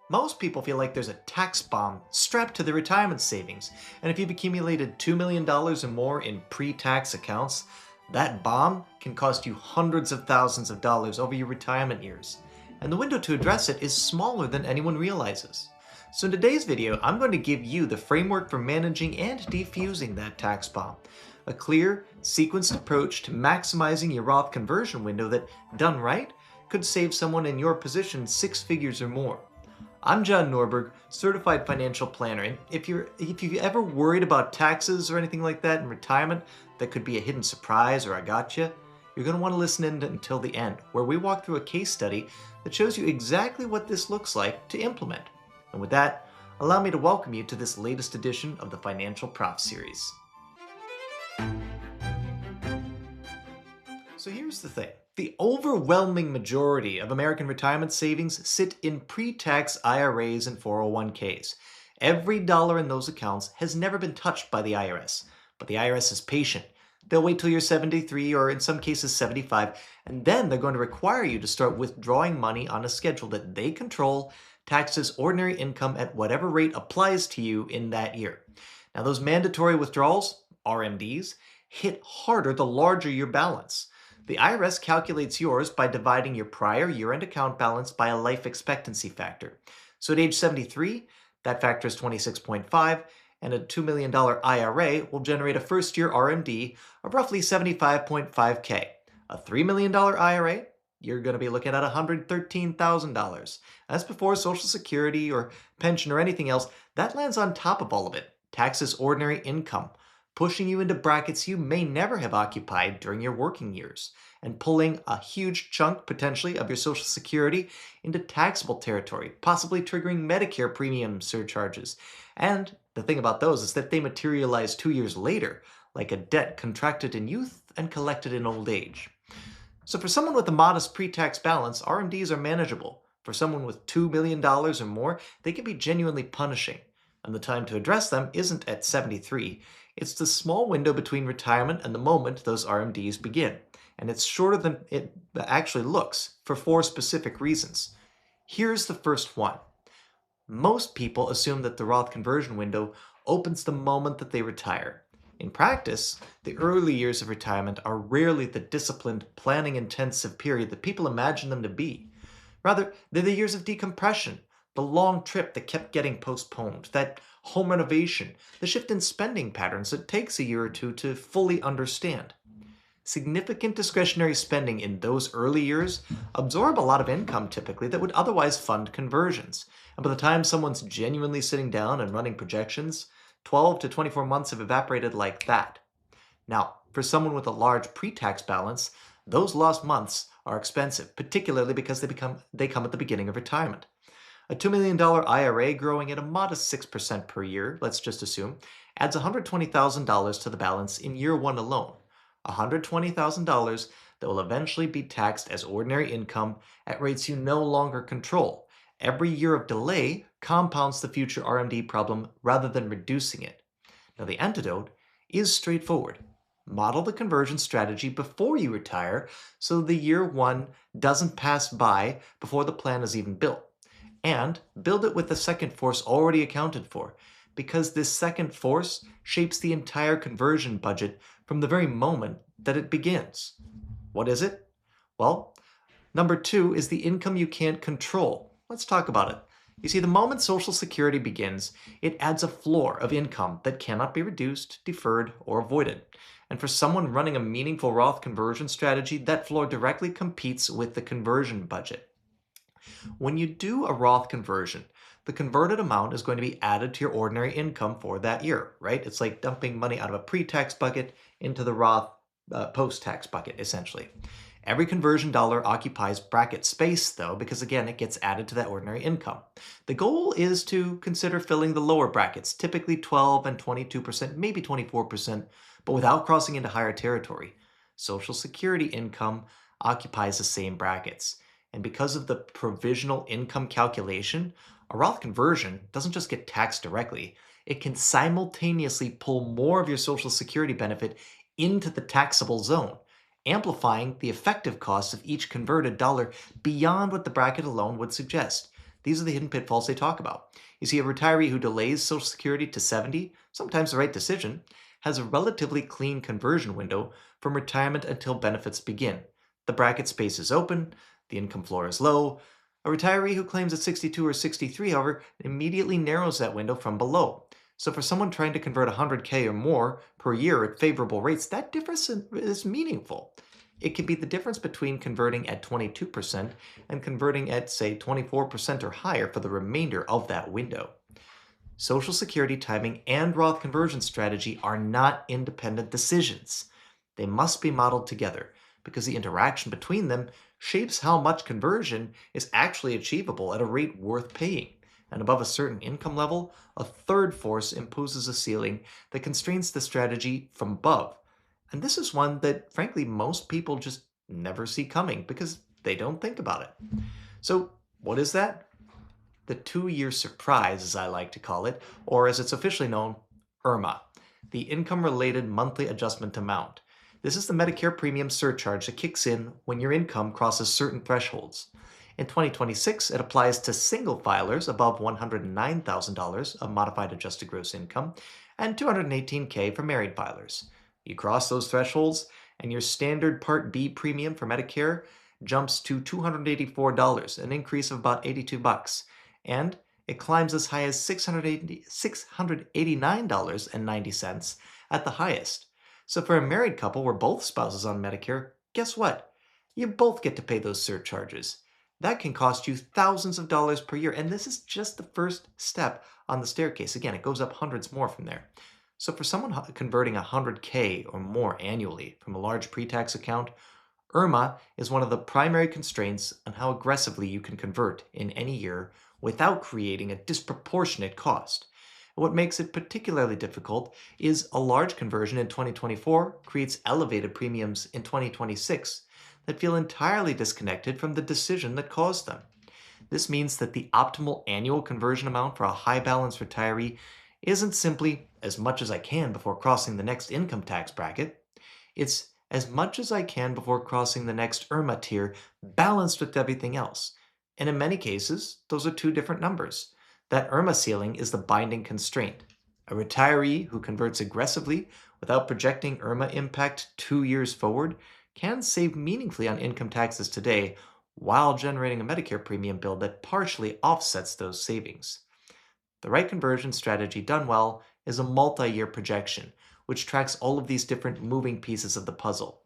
Most people feel like there's a tax bomb strapped to their retirement savings, and if you've accumulated $2 million dollars or more in pre-tax accounts, that bomb can cost you hundreds of thousands of dollars over your retirement years. And the window to address it is smaller than anyone realizes. So in today's video, I'm going to give you the framework for managing and defusing that tax bomb. A clear, sequenced approach to maximizing your Roth conversion window that, done right, could save someone in your position six figures or more. I'm John Norberg, certified financial planner, and if you've ever worried about taxes or anything like that in retirement that could be a hidden surprise or a gotcha, you're going to want to listen in until the end, where we walk through a case study that shows you exactly what this looks like to implement. And with that, allow me to welcome you to this latest edition of the Financial Prof series. So here's the thing. The overwhelming majority of American retirement savings sit in pre-tax IRAs and 401ks. Every dollar in those accounts has never been touched by the IRS, but the IRS is patient. They'll wait till you're 73 or in some cases 75, and then they're going to require you to start withdrawing money on a schedule that they control, taxes ordinary income at whatever rate applies to you in that year. Now those mandatory withdrawals, RMDs, hit harder the larger your balance. The IRS calculates yours by dividing your prior year-end account balance by a life expectancy factor. So at age 73, that factor is 26.5, and a $2 million IRA will generate a first-year RMD of roughly 75.5K. A $3 million IRA, you're going to be looking at $113,000. That's before Social Security or pension or anything else. That lands on top of all of it. Taxes ordinary income, pushing you into brackets you may never have occupied during your working years, and pulling a huge chunk, potentially, of your Social Security into taxable territory, possibly triggering Medicare premium surcharges. And the thing about those is that they materialize 2 years later, like a debt contracted in youth and collected in old age. So for someone with a modest pre-tax balance, RMDs are manageable. For someone with $2 million or more, they can be genuinely punishing. And the time to address them isn't at 73. It's the small window between retirement and the moment those RMDs begin. And it's shorter than it actually looks for four specific reasons. Here's the first one. Most people assume that the Roth conversion window opens the moment that they retire. In practice, the early years of retirement are rarely the disciplined, planning-intensive period that people imagine them to be. Rather, they're the years of decompression, the long trip that kept getting postponed, that home renovation, the shift in spending patterns that takes a year or two to fully understand. Significant discretionary spending in those early years absorb a lot of income typically that would otherwise fund conversions. And by the time someone's genuinely sitting down and running projections, 12 to 24 months have evaporated like that. Now, for someone with a large pre-tax balance, those lost months are expensive, particularly because they come at the beginning of retirement. A $2 million IRA growing at a modest 6% per year, let's just assume, adds $120,000 to the balance in year one alone. $120,000 that will eventually be taxed as ordinary income at rates you no longer control. Every year of delay compounds the future RMD problem rather than reducing it. Now the antidote is straightforward. Model the conversion strategy before you retire so the year one doesn't pass by before the plan is even built. And build it with the second force already accounted for, because this second force shapes the entire conversion budget from the very moment that it begins. What is it? Well, number two is the income you can't control. Let's talk about it. You see, the moment Social Security begins, it adds a floor of income that cannot be reduced, deferred, or avoided. And for someone running a meaningful Roth conversion strategy, that floor directly competes with the conversion budget. When you do a Roth conversion, the converted amount is going to be added to your ordinary income for that year, right? It's like dumping money out of a pre-tax bucket into the Roth post-tax bucket, essentially. Every conversion dollar occupies bracket space, though, because again, it gets added to that ordinary income. The goal is to consider filling the lower brackets, typically 12 and 22%, maybe 24%, but without crossing into higher territory. Social Security income occupies the same brackets. And because of the provisional income calculation, a Roth conversion doesn't just get taxed directly. It can simultaneously pull more of your Social Security benefit into the taxable zone, amplifying the effective cost of each converted dollar beyond what the bracket alone would suggest. These are the hidden pitfalls they talk about. You see, a retiree who delays Social Security to 70, sometimes the right decision, has a relatively clean conversion window from retirement until benefits begin. The bracket space is open, the income floor is low. A retiree who claims at 62 or 63, however, immediately narrows that window from below. So for someone trying to convert 100K or more per year at favorable rates, that difference is meaningful. It can be the difference between converting at 22% and converting at, say, 24% or higher for the remainder of that window. Social Security timing and Roth conversion strategy are not independent decisions. They must be modeled together because the interaction between them shapes how much conversion is actually achievable at a rate worth paying. And above a certain income level, a third force imposes a ceiling that constrains the strategy from above. And this is one that, frankly, most people just never see coming because they don't think about it. So, what is that? The 2-year surprise, as I like to call it, or as it's officially known, IRMAA, the Income-Related Monthly Adjustment Amount. This is the Medicare premium surcharge that kicks in when your income crosses certain thresholds. In 2026, it applies to single filers above $109,000 of modified adjusted gross income and $218K for married filers. You cross those thresholds, and your standard Part B premium for Medicare jumps to $284, an increase of about $82, and it climbs as high as $689.90 at the highest. So for a married couple where both spouses on Medicare, guess what? You both get to pay those surcharges. That can cost you thousands of dollars per year, and this is just the first step on the staircase. Again, it goes up hundreds more from there. So for someone converting 100K or more annually from a large pre-tax account, IRMAA is one of the primary constraints on how aggressively you can convert in any year without creating a disproportionate cost. What makes it particularly difficult is a large conversion in 2024 creates elevated premiums in 2026 that feel entirely disconnected from the decision that caused them. This means that the optimal annual conversion amount for a high balance retiree isn't simply as much as I can before crossing the next income tax bracket. It's as much as I can before crossing the next IRMAA tier, balanced with everything else. And in many cases, those are two different numbers. That IRMAA ceiling is the binding constraint. A retiree who converts aggressively without projecting IRMAA impact 2 years forward can save meaningfully on income taxes today while generating a Medicare premium bill that partially offsets those savings. The right conversion strategy done well is a multi-year projection, which tracks all of these different moving pieces of the puzzle.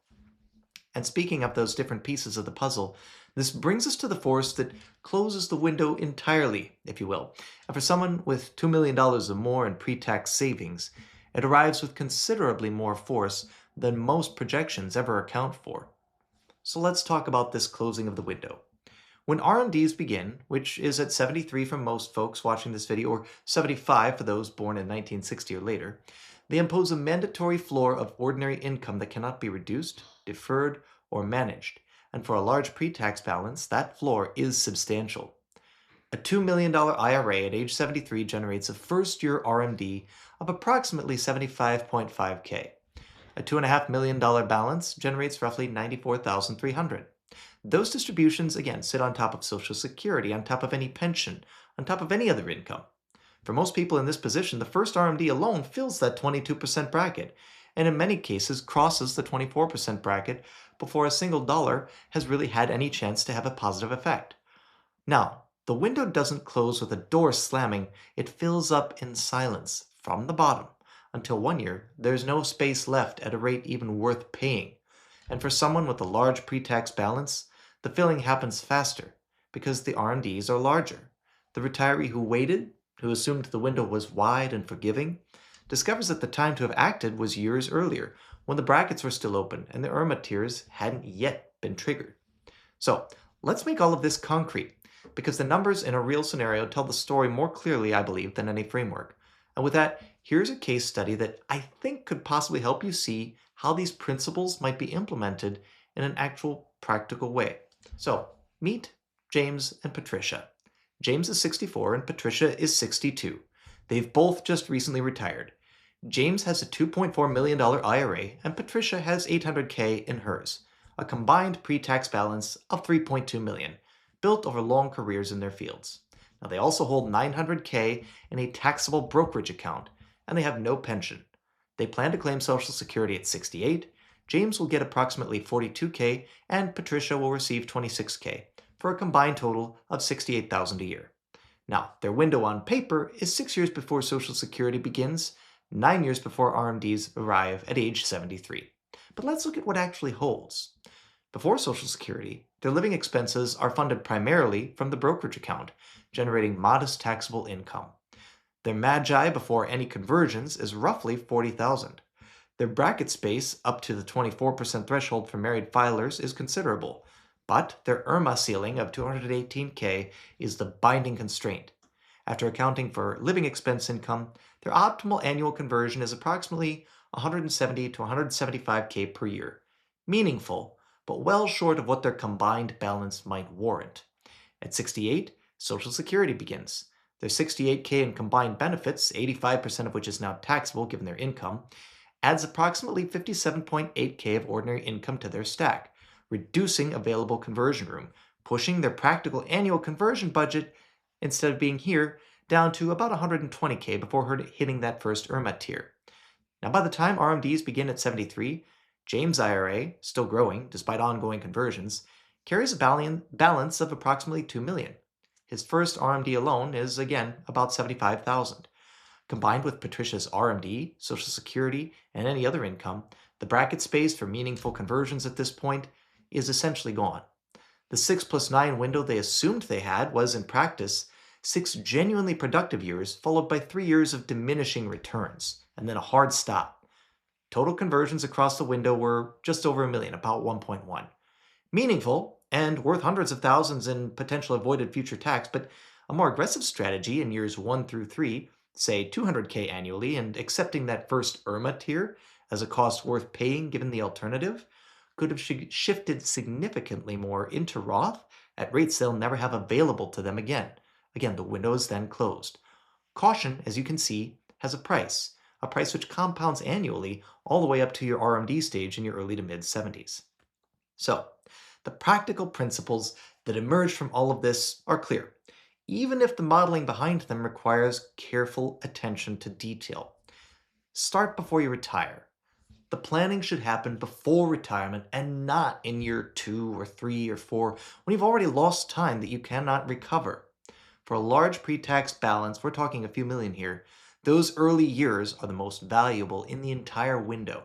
And speaking of those different pieces of the puzzle, this brings us to the force that closes the window entirely, if you will. And for someone with $2 million or more in pre-tax savings, it arrives with considerably more force than most projections ever account for. So let's talk about this closing of the window. When RMDs begin, which is at 73 for most folks watching this video, or 75 for those born in 1960 or later, they impose a mandatory floor of ordinary income that cannot be reduced, deferred, or managed. And for a large pre-tax balance, that floor is substantial. A $2 million IRA at age 73 generates a first-year RMD of approximately 75.5K. A $2.5 million balance generates roughly 94,300. Those distributions, again, sit on top of Social Security, on top of any pension, on top of any other income. For most people in this position, the first RMD alone fills that 22% bracket, and in many cases crosses the 24% bracket before a single dollar has really had any chance to have a positive effect. Now, the window doesn't close with a door slamming, it fills up in silence from the bottom until 1 year there's no space left at a rate even worth paying. And for someone with a large pre-tax balance, the filling happens faster because the RMDs are larger. The retiree who waited, who assumed the window was wide and forgiving, discovers that the time to have acted was years earlier, when the brackets were still open and the IRMAA tiers hadn't yet been triggered. So, let's make all of this concrete, because the numbers in a real scenario tell the story more clearly, I believe, than any framework. And with that, here's a case study that I think could possibly help you see how these principles might be implemented in an actual practical way. So, meet James and Patricia. James is 64 and Patricia is 62. They've both just recently retired. James has a $2.4 million IRA and Patricia has $800K in hers, a combined pre-tax balance of $3.2 million, built over long careers in their fields. Now, they also hold $900K in a taxable brokerage account, and they have no pension. They plan to claim Social Security at 68. James will get approximately 42K, and Patricia will receive 26K, for a combined total of 68,000 a year. Now, their window on paper is 6 years before Social Security begins, 9 years before RMDs arrive at age 73. But let's look at what actually holds. Before Social Security, their living expenses are funded primarily from the brokerage account, generating modest taxable income. Their magi before any conversions is roughly 40,000. Their bracket space up to the 24% threshold for married filers is considerable, but their IRMAA ceiling of 218K is the binding constraint. After accounting for living expense income, their optimal annual conversion is approximately 170 to 175K per year. Meaningful, but well short of what their combined balance might warrant. At 68, Social Security begins. Their 68K in combined benefits, 85% of which is now taxable given their income, adds approximately 57.8K of ordinary income to their stack, reducing available conversion room, pushing their practical annual conversion budget, instead of being here, down to about 120K before hitting that first IRMAA tier. Now, by the time RMDs begin at 73, James' IRA, still growing despite ongoing conversions, carries a balance of approximately $2 million. His first RMD alone is, again, about $75,000. Combined with Patricia's RMD, Social Security, and any other income, the bracket space for meaningful conversions at this point is essentially gone. The 6+9 window they assumed they had was, in practice, 6 genuinely productive years followed by 3 years of diminishing returns, and then a hard stop. Total conversions across the window were just over $1 million, about 1.1. Meaningful, and worth hundreds of thousands in potential avoided future tax, but a more aggressive strategy in years 1 through 3, say 200K annually, and accepting that first IRMAA tier as a cost worth paying given the alternative, could have shifted significantly more into Roth at rates they'll never have available to them again. Again, the window is then closed. Caution, as you can see, has a price which compounds annually all the way up to your RMD stage in your early to mid-70s. So, the practical principles that emerge from all of this are clear, even if the modeling behind them requires careful attention to detail. Start before you retire. The planning should happen before retirement and not in year 2 or 3 or 4 when you've already lost time that you cannot recover. For a large pre-tax balance, we're talking a few million here, those early years are the most valuable in the entire window.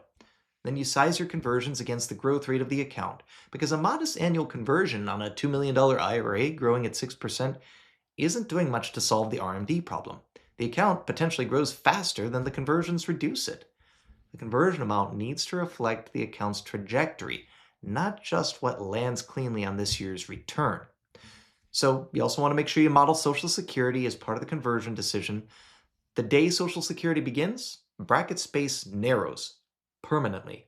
Then you size your conversions against the growth rate of the account, because a modest annual conversion on a $2 million IRA growing at 6% isn't doing much to solve the RMD problem. The account potentially grows faster than the conversions reduce it. The conversion amount needs to reflect the account's trajectory, not just what lands cleanly on this year's return. So you also want to make sure you model Social Security as part of the conversion decision. The day Social Security begins, bracket space narrows permanently.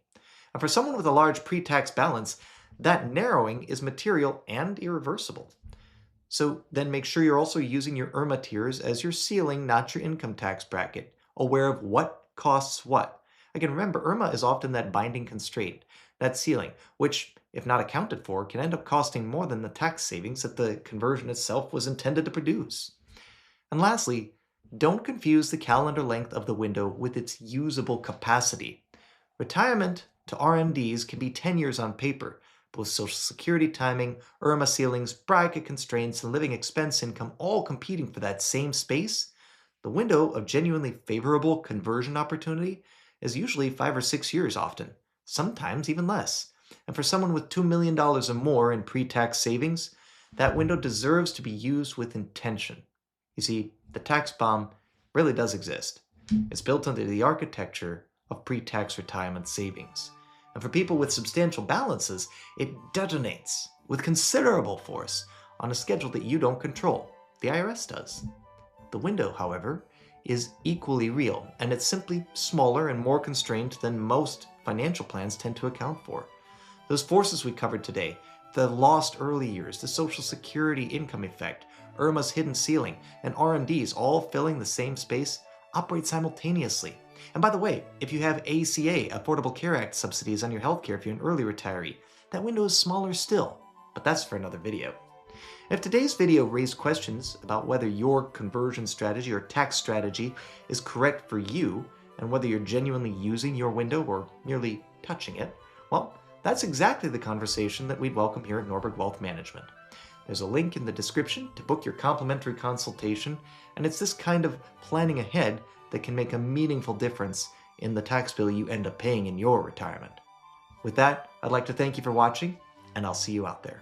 And for someone with a large pre-tax balance, that narrowing is material and irreversible. So then make sure you're also using your IRMAA tiers as your ceiling, not your income tax bracket, aware of what costs what. Again, remember, IRMAA is often that binding constraint, that ceiling, which, if not accounted for, can end up costing more than the tax savings that the conversion itself was intended to produce. And lastly, don't confuse the calendar length of the window with its usable capacity. Retirement to RMDs can be 10 years on paper, but with Social Security timing, IRMAA ceilings, bracket constraints, and living expense income all competing for that same space, the window of genuinely favorable conversion opportunity is usually 5 or 6 years often, sometimes even less. And for someone with $2 million or more in pre-tax savings, that window deserves to be used with intention. You see, the tax bomb really does exist. It's built into the architecture of pre-tax retirement savings. And for people with substantial balances, it detonates with considerable force on a schedule that you don't control. The IRS does. The window, however, is equally real, and it's simply smaller and more constrained than most financial plans tend to account for. Those forces we covered today, the lost early years, the Social Security income effect, IRMAA's hidden ceiling, and RMDs all filling the same space, operate simultaneously. And by the way, if you have ACA, Affordable Care Act subsidies on your healthcare if you're an early retiree, that window is smaller still, but that's for another video. If today's video raised questions about whether your conversion strategy or tax strategy is correct for you, and whether you're genuinely using your window or merely touching it, well, that's exactly the conversation that we'd welcome here at Norberg Wealth Management. There's a link in the description to book your complimentary consultation, and it's this kind of planning ahead that can make a meaningful difference in the tax bill you end up paying in your retirement. With that, I'd like to thank you for watching, and I'll see you out there.